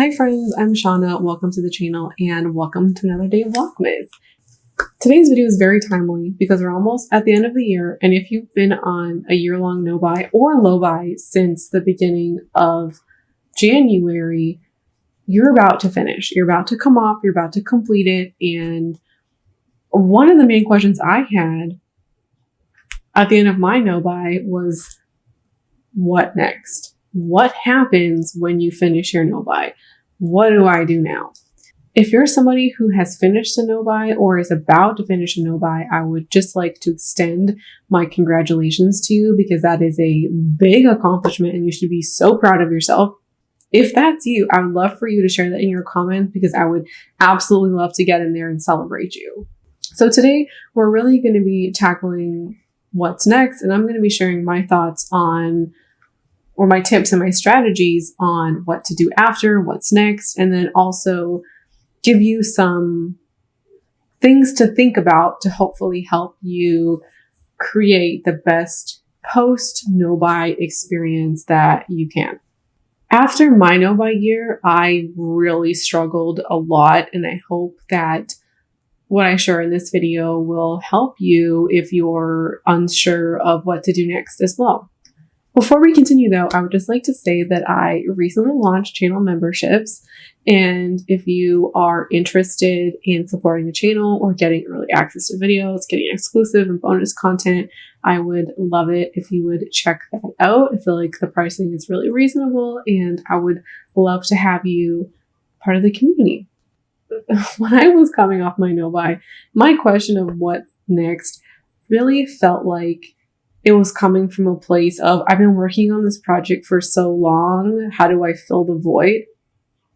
Hi friends, I'm Shauna. Welcome to the channel and welcome to another day of Vlogmas. Today's video is very timely because we're almost at the end of the year, and if you've been on a year-long no-buy or low-buy since the beginning of January, you're about to finish. You're about to come off, you're about to complete it, and one of the main questions I had at the end of my no-buy was, what next? What happens when you finish your no-buy? What do I do now? If you're somebody who has finished a no-buy or is about to finish a no-buy, I would just like to extend my congratulations to you because that is a big accomplishment and you should be so proud of yourself. If that's you, I would love for you to share that in your comments because I would absolutely love to get in there and celebrate you. So today we're really going to be tackling what's next, and I'm going to be sharing my thoughts on, or my tips and my strategies on what to do after, what's next, and then also give you some things to think about to hopefully help you create the best post no-buy experience that you can. After my no-buy year, I really struggled a lot, and I hope that what I share in this video will help you if you're unsure of what to do next as well. Before we continue though, I would just like to say that I recently launched channel memberships, and if you are interested in supporting the channel or getting early access to videos, getting exclusive and bonus content, I would love it if you would check that out. I feel like the pricing is really reasonable and I would love to have you part of the community. When I was coming off my no-buy, my question of what's next really felt like it was coming from a place of, I've been working on this project for so long. How do I fill the void?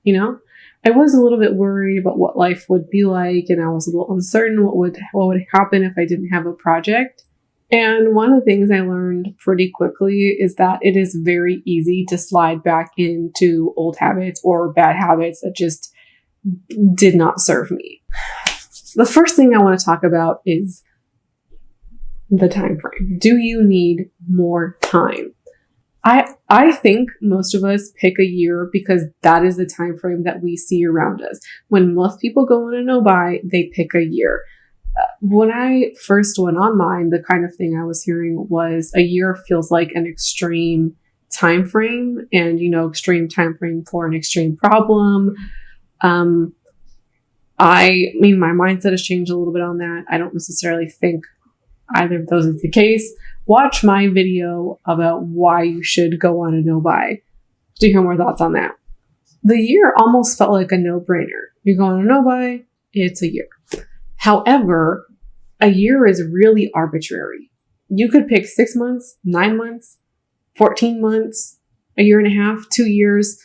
You know, I was a little bit worried about what life would be like, and I was a little uncertain what would happen if I didn't have a project. And one of the things I learned pretty quickly is that it is very easy to slide back into old habits or bad habits that just did not serve me. The first thing I want to talk about is the time frame. Do you need more time? I think most of us pick a year because that is the time frame that we see around us. When most people go on a no-buy, they pick a year. When I first went on mine, the kind of thing I was hearing was a year feels like an extreme time frame, and extreme time frame for an extreme problem. I mean, my mindset has changed a little bit on that. I don't necessarily think either of those is the case. Watch my video about why you should go on a no-buy to hear more thoughts on that. The year almost felt like a no-brainer. You go on a no-buy, it's a year. However, a year is really arbitrary. You could pick 6 months, 9 months, 14 months, a year and a half, 2 years.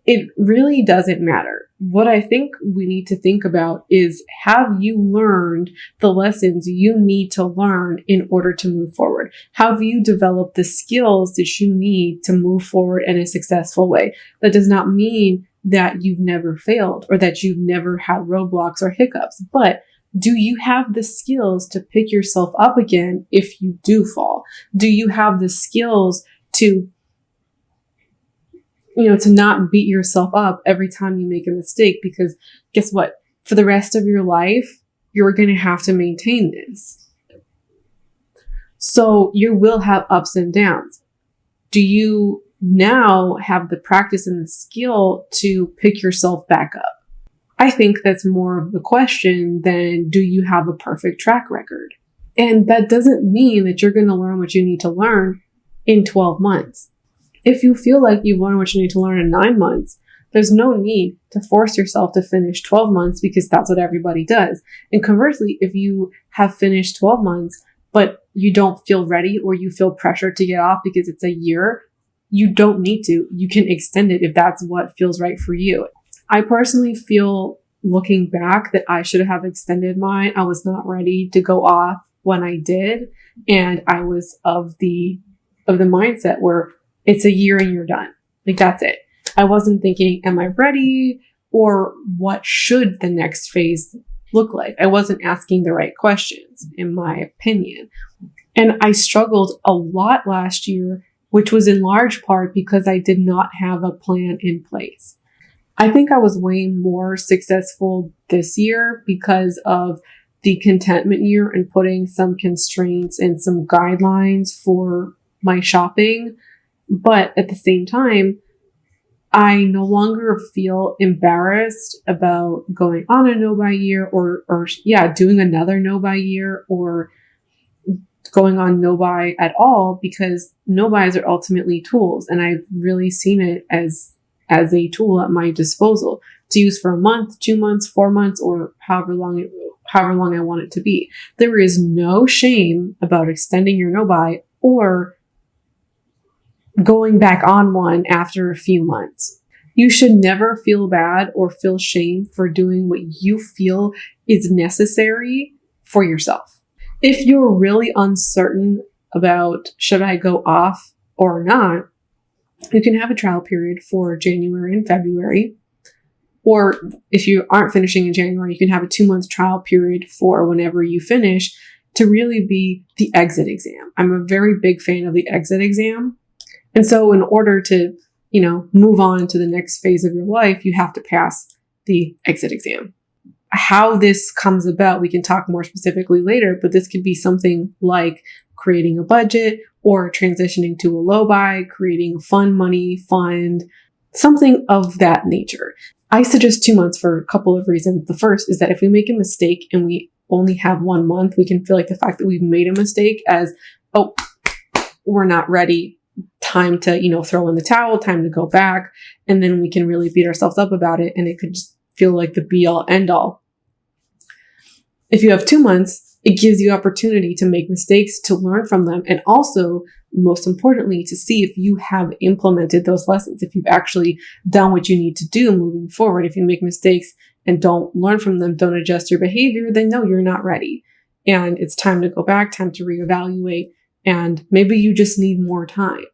It really doesn't matter. What I think we need to think about is, have you learned the lessons you need to learn in order to move forward? Have you developed the skills that you need to move forward in a successful way? That does not mean that you've never failed or that you've never had roadblocks or hiccups, but do you have the skills to pick yourself up again if you do fall? Do you have the skills to not beat yourself up every time you make a mistake? Because guess what? For the rest of your life, you're going to have to maintain this. So you will have ups and downs. Do you now have the practice and the skill to pick yourself back up? I think that's more of the question than do you have a perfect track record? And that doesn't mean that you're going to learn what you need to learn in 12 months. If you feel like you've learned what you need to learn in 9 months, there's no need to force yourself to finish 12 months because that's what everybody does. And conversely, if you have finished 12 months, but you don't feel ready or you feel pressured to get off because it's a year, you don't need to. You can extend it if that's what feels right for you. I personally feel, looking back, that I should have extended mine. I was not ready to go off when I did. And I was of the mindset where it's a year and you're done. Like, that's it. I wasn't thinking, am I ready? Or what should the next phase look like? I wasn't asking the right questions, in my opinion. And I struggled a lot last year, which was in large part because I did not have a plan in place. I think I was way more successful this year because of the contentment year and putting some constraints and some guidelines for my shopping. But at the same time, I no longer feel embarrassed about going on a no buy year or doing another no buy year or going on no buy at all, because no buys are ultimately tools. And I've really seen it as a tool at my disposal to use for a month, 2 months, 4 months, or however long I want it to be. There is no shame about extending your no buy or going back on one after a few months. You should never feel bad or feel shame for doing what you feel is necessary for yourself. If you're really uncertain about should I go off or not, you can have a trial period for January and February. Or if you aren't finishing in January, you can have a 2-month trial period for whenever you finish to really be the exit exam. I'm a very big fan of the exit exam. And so in order to, move on to the next phase of your life, you have to pass the exit exam. How this comes about, we can talk more specifically later, but this could be something like creating a budget or transitioning to a low buy, creating a fun money fund, something of that nature. I suggest 2 months for a couple of reasons. The first is that if we make a mistake and we only have 1 month, we can feel like the fact that we've made a mistake as, oh, we're not ready. Time to, throw in the towel, time to go back. And then we can really beat ourselves up about it. And it could just feel like the be all end all. If you have 2 months, it gives you opportunity to make mistakes, to learn from them. And also, most importantly, to see if you have implemented those lessons, if you've actually done what you need to do moving forward. If you make mistakes and don't learn from them, don't adjust your behavior, then no, you're not ready. And it's time to go back, time to reevaluate. And maybe you just need more time.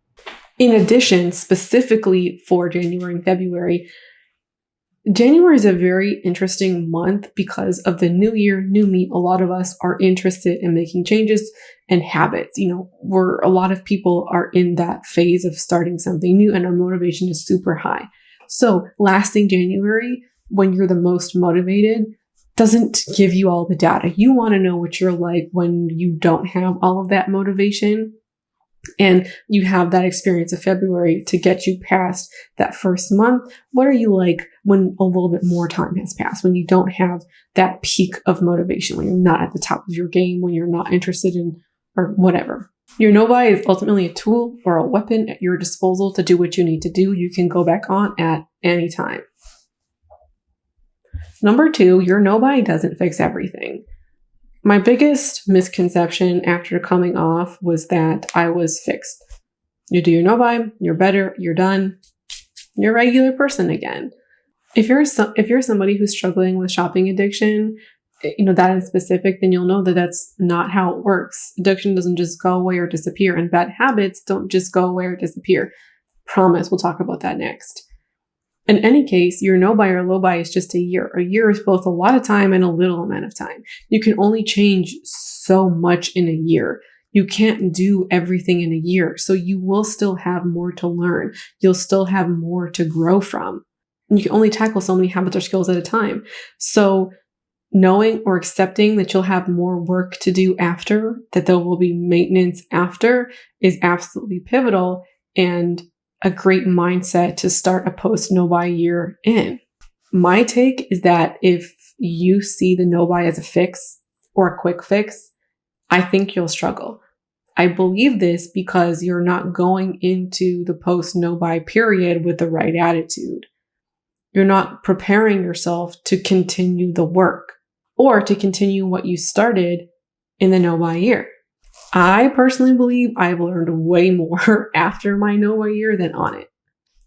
In addition, specifically for January and February, January is a very interesting month because of the new year, new me. A lot of us are interested in making changes and habits. Where a lot of people are in that phase of starting something new and our motivation is super high. So lasting January, when you're the most motivated, doesn't give you all the data. You want to know what you're like when you don't have all of that motivation. And you have that experience of February to get you past that first month. What are you like when a little bit more time has passed, when you don't have that peak of motivation, when you're not at the top of your game, when you're not interested in, or whatever. Your no buy is ultimately a tool or a weapon at your disposal to do what you need to do. You can go back on at any time. Number 2, your no buy doesn't fix everything. My biggest misconception after coming off was that I was fixed. You do your no buy, you're better, you're done, you're a regular person again. If you're somebody who's struggling with shopping addiction, that in specific, then you'll know that that's not how it works. Addiction doesn't just go away or disappear, and bad habits don't just go away or disappear. Promise, we'll talk about that next. In any case, your no buy or low buy is just a year. A year is both a lot of time and a little amount of time. You can only change so much in a year. You can't do everything in a year. So you will still have more to learn. You'll still have more to grow from. And you can only tackle so many habits or skills at a time. So knowing or accepting that you'll have more work to do after, that there will be maintenance after, is absolutely pivotal and a great mindset to start a post no buy year in. My take is that if you see the no buy as a fix or a quick fix, I think you'll struggle. I believe this because you're not going into the post no buy period with the right attitude. You're not preparing yourself to continue the work or to continue what you started in the no buy year. I personally believe I've learned way more after my no buy year than on it.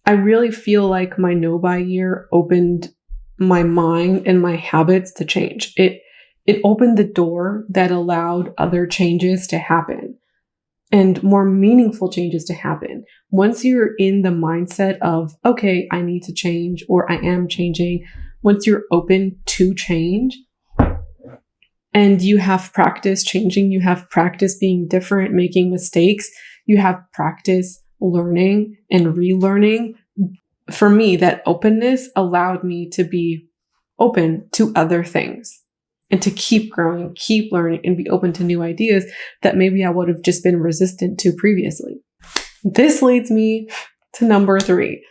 I really feel like my no buy year opened my mind and my habits to change. It opened the door that allowed other changes to happen and more meaningful changes to happen. Once you're in the mindset of, okay, I need to change or I am changing, once you're open to change, and you have practice changing, you have practice being different, making mistakes, you have practice learning and relearning, for me, that openness allowed me to be open to other things and to keep growing, keep learning, and be open to new ideas that maybe I would have just been resistant to previously. This leads me to number 3.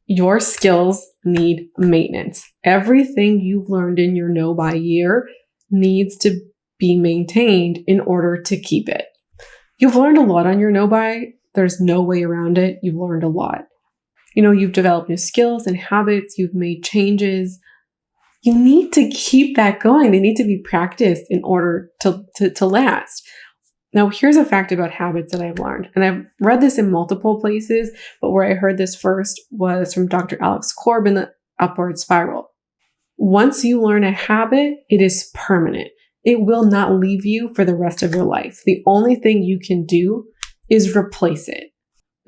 Your skills need maintenance. Everything you've learned in your no buy year needs to be maintained in order to keep it. You've learned a lot on your no buy. There's no way around it. You've learned a lot. You've developed new skills and habits. You've made changes. You need to keep that going. They need to be practiced in order to last. Now, here's a fact about habits that I've learned. And I've read this in multiple places, but where I heard this first was from Dr. Alex Korb in the Upward Spiral. Once you learn a habit, it is permanent. It will not leave you for the rest of your life. The only thing you can do is replace it.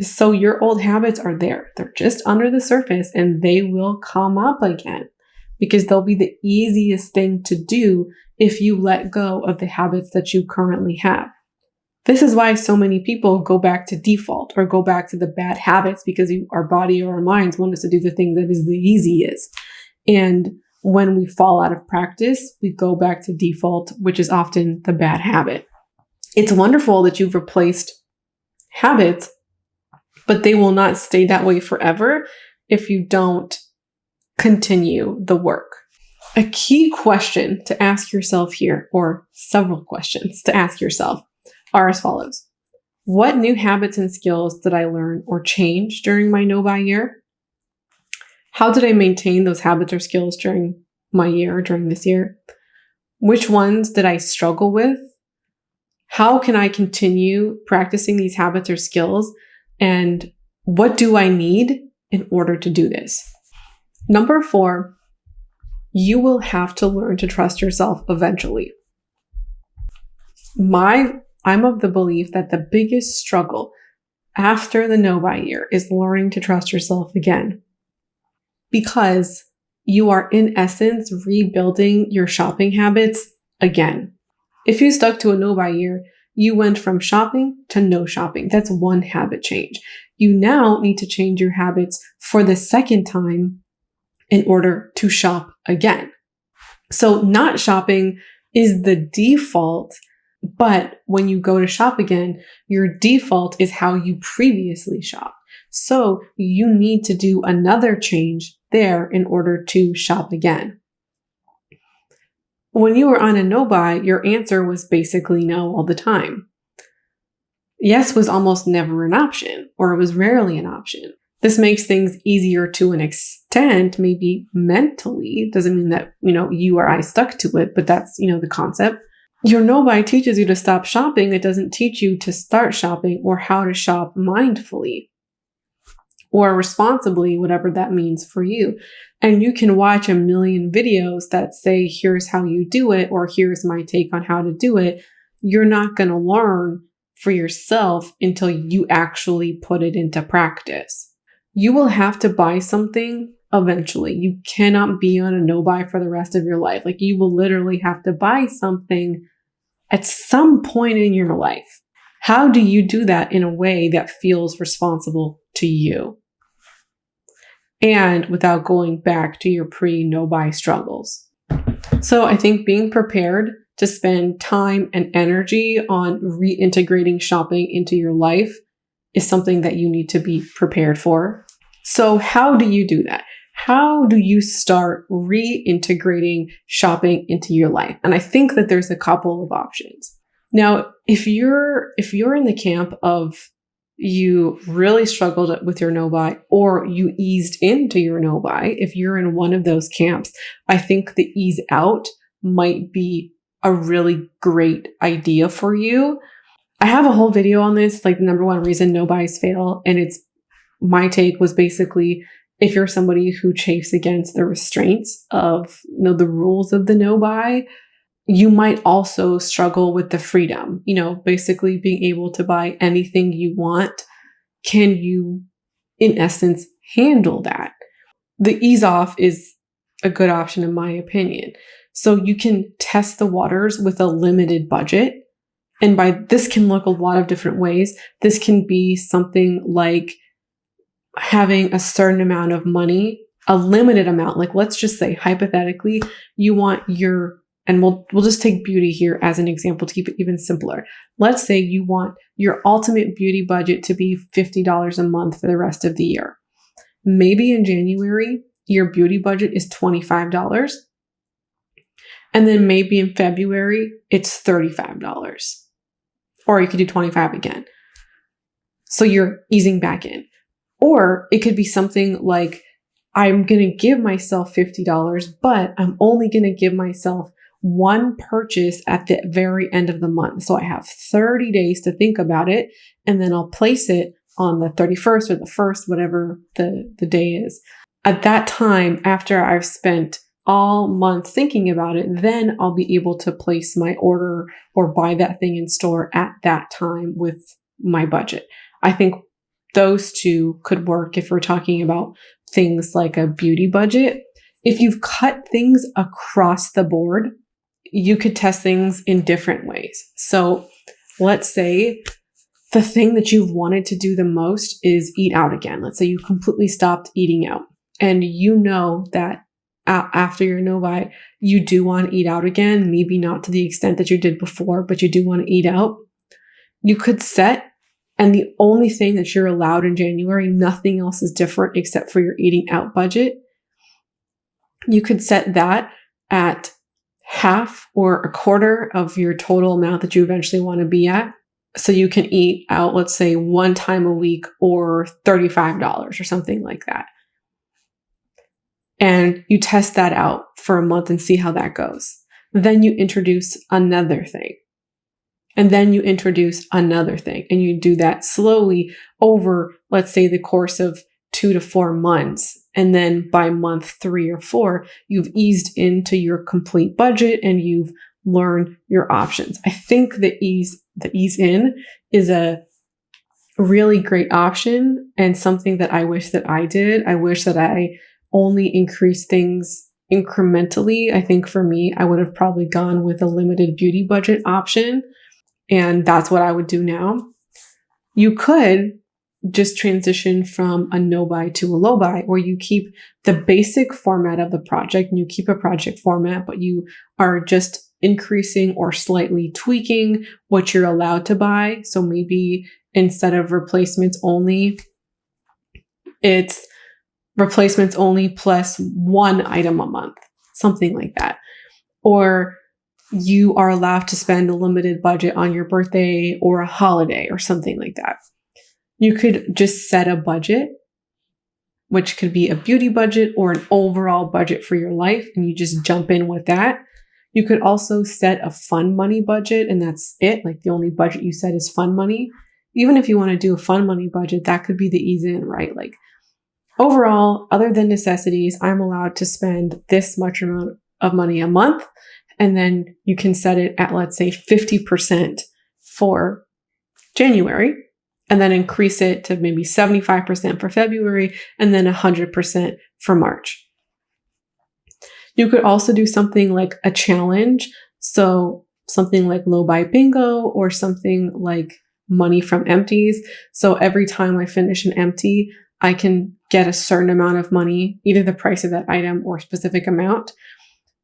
So your old habits are there. They're just under the surface and they will come up again because they'll be the easiest thing to do if you let go of the habits that you currently have. This is why so many people go back to default or go back to the bad habits because our body or our minds want us to do the thing that is the easiest. And when we fall out of practice, we go back to default, which is often the bad habit. It's wonderful that you've replaced habits, but they will not stay that way forever if you don't continue the work. A key question to ask yourself here, or several questions to ask yourself, are as follows. What new habits and skills did I learn or change during my no-buy year? How did I maintain those habits or skills during my year, during this year? Which ones did I struggle with? How can I continue practicing these habits or skills? And what do I need in order to do this? Number 4, you will have to learn to trust yourself eventually. I'm of the belief that the biggest struggle after the no-buy year is learning to trust yourself again, because you are in essence rebuilding your shopping habits again. If you stuck to a no-buy year, you went from shopping to no shopping. That's one habit change. You now need to change your habits for the second time in order to shop again. So not shopping is the default, but when you go to shop again, your default is how you previously shopped. So you need to do another change there in order to shop again. When you were on a no-buy, your answer was basically no all the time. Yes was almost never an option, or it was rarely an option. This makes things easier to an extent, maybe mentally. Doesn't mean that, you or I stuck to it, but that's, the concept. Your no-buy teaches you to stop shopping. It doesn't teach you to start shopping or how to shop mindfully or responsibly, whatever that means for you. And you can watch a million videos that say, here's how you do it, or here's my take on how to do it. You're not going to learn for yourself until you actually put it into practice. You will have to buy something eventually. You cannot be on a no-buy for the rest of your life. Like, you will literally have to buy something at some point in your life. How do you do that in a way that feels responsible to you? And without going back to your pre-no-buy struggles. So I think being prepared to spend time and energy on reintegrating shopping into your life is something that you need to be prepared for. So how do you do that? How do you start reintegrating shopping into your life? And I think that there's a couple of options. Now, if you're in the camp of you really struggled with your no-buy, or you eased into your no-buy, if you're in one of those camps, I think the ease out might be a really great idea for you. I have a whole video on this, like the number one reason no-buys fail. And my take was basically, if you're somebody who chafes against the restraints of the rules of the no-buy, you might also struggle with the freedom, basically being able to buy anything you want. Can you, in essence, handle that? The ease off is a good option, in my opinion. So you can test the waters with a limited budget. And this can look a lot of different ways. This can be something like having a certain amount of money, a limited amount. Like, let's just say hypothetically, you want and we'll just take beauty here as an example to keep it even simpler. Let's say you want your ultimate beauty budget to be $50 a month for the rest of the year. Maybe in January, your beauty budget is $25. And then maybe in February, it's $35. Or you could do 25 again. So you're easing back in. Or it could be something like, I'm going to give myself $50, but I'm only going to give myself one purchase at the very end of the month. So I have 30 days to think about it, and then I'll place it on the 31st or the 1st, whatever the day is. At that time, after I've spent all month thinking about it, then I'll be able to place my order or buy that thing in store at that time with my budget. I think those two could work if we're talking about things like a beauty budget. If you've cut things across the board, you could test things in different ways. So let's say the thing that you've wanted to do the most is eat out again. Let's say you completely stopped eating out, and you know that after your no-buy, you do want to eat out again, maybe not to the extent that you did before, but you do want to eat out. You could set, and the only thing that you're allowed in January, nothing else is different except for your eating out budget. You could set that at half or a quarter of your total amount that you eventually want to be at. So you can eat out, let's say, one time a week or $35 or something like that. And you test that out for a month and see how that goes. Then you introduce another thing. And then you introduce another thing. And you do that slowly over, let's say, the course of 2 to 4 months. And then by month 3 or 4, you've eased into your complete budget and you've learned your options. I think the ease in is a really great option and something that I wish that I did. I wish that I only increased things incrementally. I think for me, I would have probably gone with a limited beauty budget option. And that's what I would do now. You could just transition from a no-buy to a low-buy, where you keep the basic format of the project and you keep a project format, but you are just increasing or slightly tweaking what you're allowed to buy. So maybe instead of replacements only, it's replacements only plus one item a month, something like that. Or you are allowed to spend a limited budget on your birthday or a holiday or something like that. You could just set a budget, which could be a beauty budget or an overall budget for your life, and you just jump in with that. You could also set a fun money budget, and that's it. Like, the only budget you set is fun money. Even if you want to do a fun money budget, that could be the ease in, right? Like, overall, other than necessities, I'm allowed to spend this much amount of money a month. And then you can set it at, let's say, 50% for January, and then increase it to maybe 75% for February, and then 100% for March. You could also do something like a challenge. So something like low buy bingo or something like money from empties. So every time I finish an empty, I can get a certain amount of money, either the price of that item or a specific amount.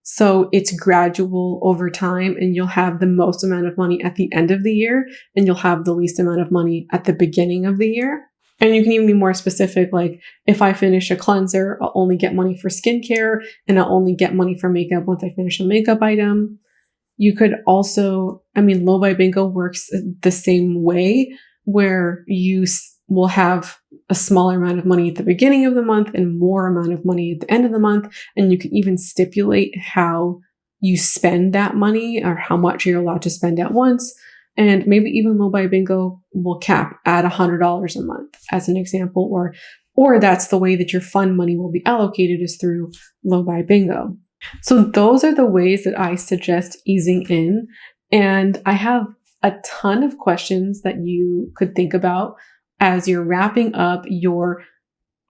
So it's gradual over time, and you'll have the most amount of money at the end of the year, and you'll have the least amount of money at the beginning of the year. And you can even be more specific, like, if I finish a cleanser, I'll only get money for skincare, and I'll only get money for makeup once I finish a makeup item. You could also, low buy bingo works the same way, where you will have a smaller amount of money at the beginning of the month and more amount of money at the end of the month. And you can even stipulate how you spend that money or how much you're allowed to spend at once. And maybe even low buy bingo will cap at $100 a month as an example, or that's the way that your fun money will be allocated, is through low buy bingo. So those are the ways that I suggest easing in. And I have a ton of questions that you could think about as you're wrapping up your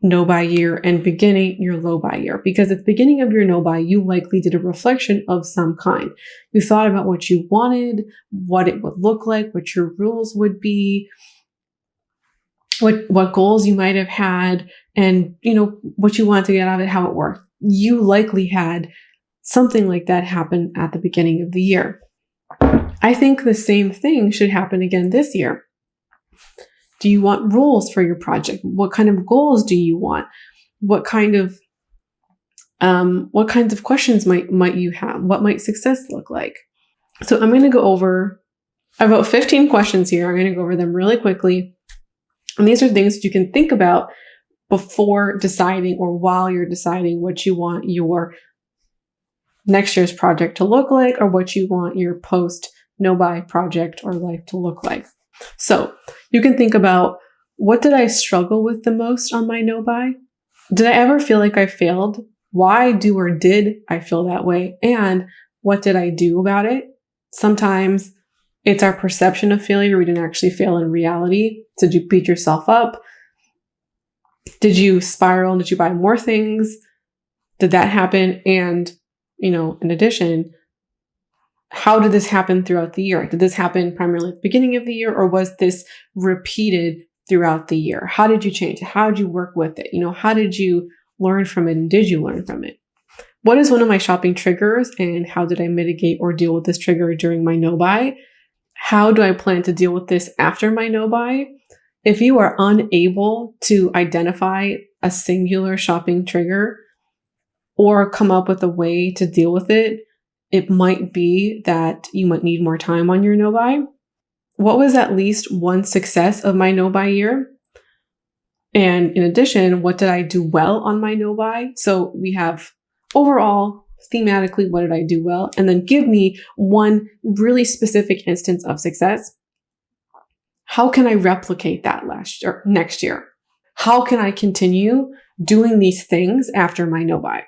no-buy year and beginning your low-buy year. Because at the beginning of your no-buy, you likely did a reflection of some kind. You thought about what you wanted, what it would look like, what your rules would be. what goals you might have had, and what you wanted to get out of it, how it worked. You likely had something like that happen at the beginning of the year. I think the same thing should happen again this year. Do you want rules for your project? What kind of goals do you want? What kinds of questions might you have? What might success look like? So I'm going to go over about 15 questions here. I'm going to go over them really quickly. And these are things that you can think about before deciding or while you're deciding what you want your next year's project to look like, or what you want your post no-buy project or life to look like. So you can think about, what did I struggle with the most on my no-buy? Did I ever feel like I failed? Why did I feel that way? And what did I do about it? Sometimes it's our perception of failure. We didn't actually fail in reality. Did you beat yourself up? Did you spiral? Did you buy more things? Did that happen? And, in addition, how did this happen throughout the year? Did this happen primarily at the beginning of the year, or was this repeated throughout the year? How did you change it? How did you work with it? How did you learn from it, and did you learn from it? What is one of my shopping triggers, and how did I mitigate or deal with this trigger during my no-buy? How do I plan to deal with this after my no-buy? If you are unable to identify a singular shopping trigger or come up with a way to deal with it, it might be that you might need more time on your no-buy. What was at least one success of my no-buy year? And in addition, what did I do well on my no-buy? So we have overall, thematically, what did I do well? And then give me one really specific instance of success. How can I replicate that next year? How can I continue doing these things after my no-buy?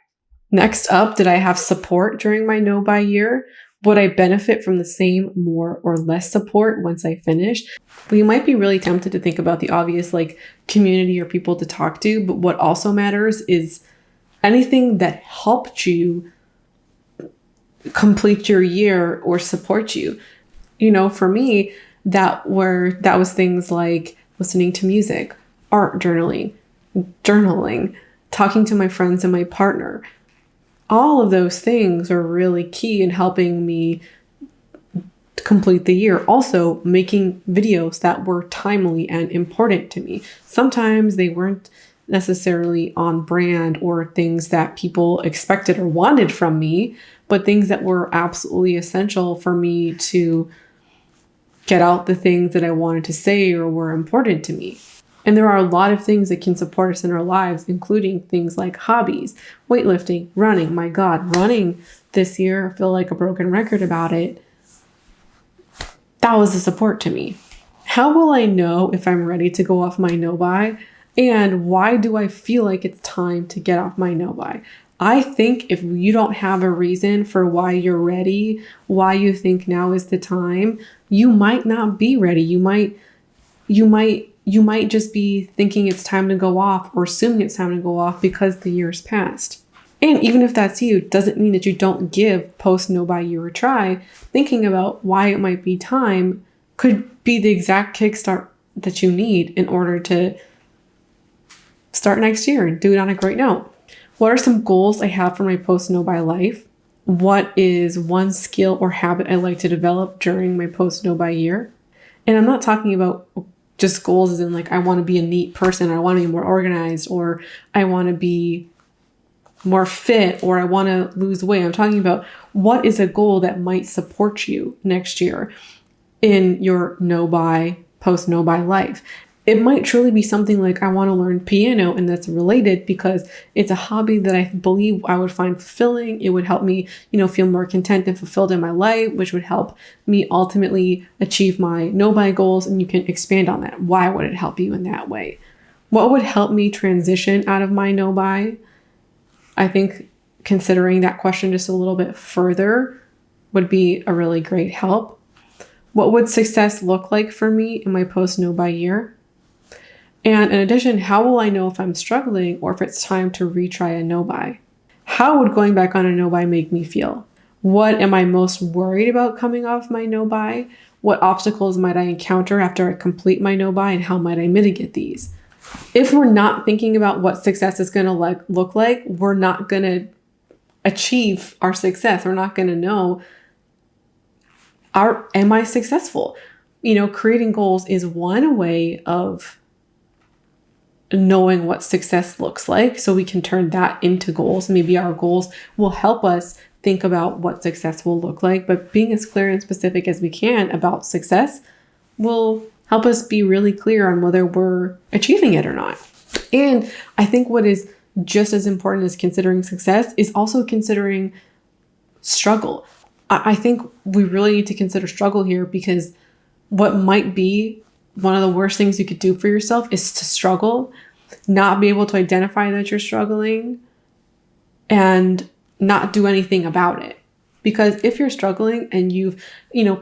Next up, did I have support during my no-buy year? Would I benefit from the same, more, or less support once I finish? We might be really tempted to think about the obvious, like community or people to talk to, but what also matters is anything that helped you complete your year or support you. For me, that was things like listening to music, art journaling, talking to my friends and my partner. All of those things are really key in helping me complete the year. Also, making videos that were timely and important to me. Sometimes they weren't necessarily on brand or things that people expected or wanted from me, but things that were absolutely essential for me to get out the things that I wanted to say or were important to me. And there are a lot of things that can support us in our lives, including things like hobbies, weightlifting, running. My God, running this year, I feel like a broken record about it. That was a support to me. How will I know if I'm ready to go off my no-buy? And why do I feel like it's time to get off my no-buy? I think if you don't have a reason for why you're ready, why you think now is the time, you might not be ready. You might just be thinking it's time to go off or assuming it's time to go off because the year's passed. And even if that's you, doesn't mean that you don't give post no-buy year a try. Thinking about why it might be time could be the exact kickstart that you need in order to start next year and do it on a great note. What are some goals I have for my post no-buy life? What is one skill or habit I like to develop during my post no-buy year? And I'm not talking about just goals as in like, I want to be a neat person, or I want to be more organized, or I want to be more fit, or I want to lose weight. I'm talking about what is a goal that might support you next year in your no-buy, post no-buy life. It might truly be something like, I want to learn piano, and that's related because it's a hobby that I believe I would find fulfilling. It would help me, feel more content and fulfilled in my life, which would help me ultimately achieve my no-buy goals. And you can expand on that. Why would it help you in that way? What would help me transition out of my no-buy? I think considering that question just a little bit further would be a really great help. What would success look like for me in my post no-buy year? And in addition, how will I know if I'm struggling or if it's time to retry a no-buy? How would going back on a no-buy make me feel? What am I most worried about coming off my no-buy? What obstacles might I encounter after I complete my no-buy, and how might I mitigate these? If we're not thinking about what success is going to look like, we're not going to achieve our success. We're not going to know, am I successful? Creating goals is one way of knowing what success looks like, so we can turn that into goals. Maybe our goals will help us think about what success will look like, but being as clear and specific as we can about success will help us be really clear on whether we're achieving it or not. And I think what is just as important as considering success is also considering struggle. I think we really need to consider struggle here, because what might be one of the worst things you could do for yourself is to struggle, not be able to identify that you're struggling, and not do anything about it. Because if you're struggling and you've,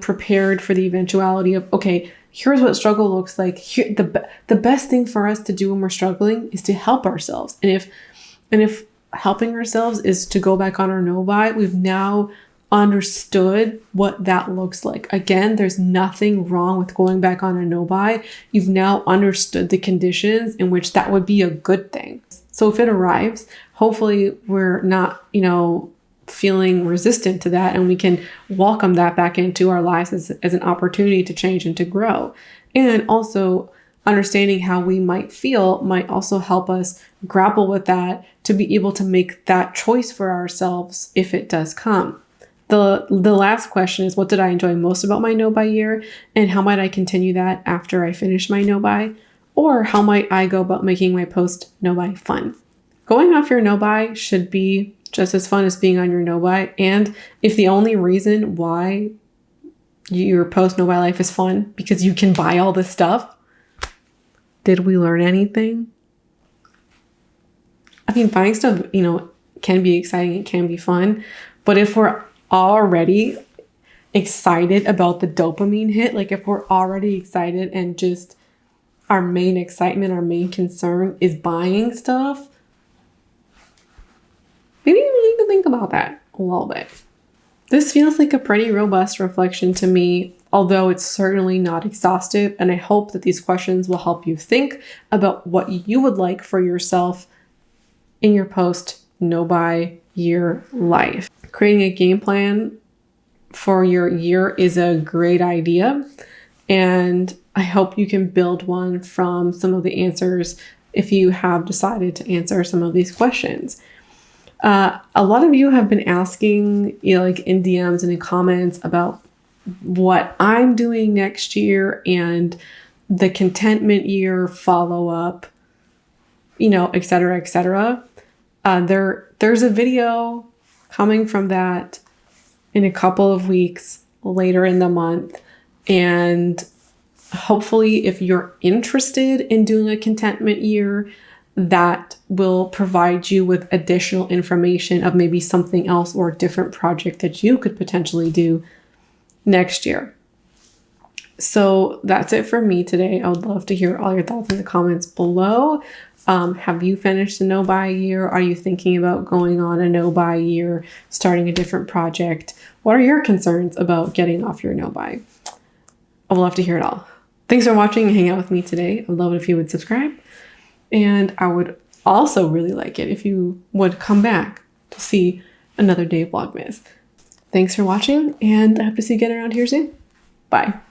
prepared for the eventuality of, okay, here's what struggle looks like. The best thing for us to do when we're struggling is to help ourselves. And if helping ourselves is to go back on our no-buy, we've now understood what that looks like. Again, there's nothing wrong with going back on a no-buy. You've now understood the conditions in which that would be a good thing. So if it arrives, hopefully we're not, feeling resistant to that, and we can welcome that back into our lives as an opportunity to change and to grow. And also understanding how we might feel might also help us grapple with that, to be able to make that choice for ourselves if it does come. The last question is, what did I enjoy most about my no-buy year, and how might I continue that after I finish my no-buy? Or how might I go about making my post no-buy fun? Going off your no-buy should be just as fun as being on your no-buy. And if the only reason why your post no-buy life is fun because you can buy all this stuff, did we learn anything? I mean, buying stuff, can be exciting, it can be fun, but if we're already excited about the dopamine hit, like if we're already excited and just our main excitement, our main concern is buying stuff, maybe we need to think about that a little bit. This feels like a pretty robust reflection to me, although it's certainly not exhaustive, and I hope that these questions will help you think about what you would like for yourself in your post no-buy year life. Creating a game plan for your year is a great idea, and I hope you can build one from some of the answers if you have decided to answer some of these questions. A lot of you have been asking, like in DMs and in comments, about what I'm doing next year and the contentment year follow-up, et cetera, et cetera. There's a video coming from that in a couple of weeks later in the month. And hopefully, if you're interested in doing a contentment year, that will provide you with additional information of maybe something else or a different project that you could potentially do next year. So that's it for me today. I would love to hear all your thoughts in the comments below. Have you finished a no-buy year? Are you thinking about going on a no-buy year, starting a different project? What are your concerns about getting off your no-buy? I would love to hear it all. Thanks for watching and hanging out with me today. I would love it if you would subscribe. And I would also really like it if you would come back to see another day of Vlogmas. Thanks for watching, and I hope to see you again around here soon. Bye.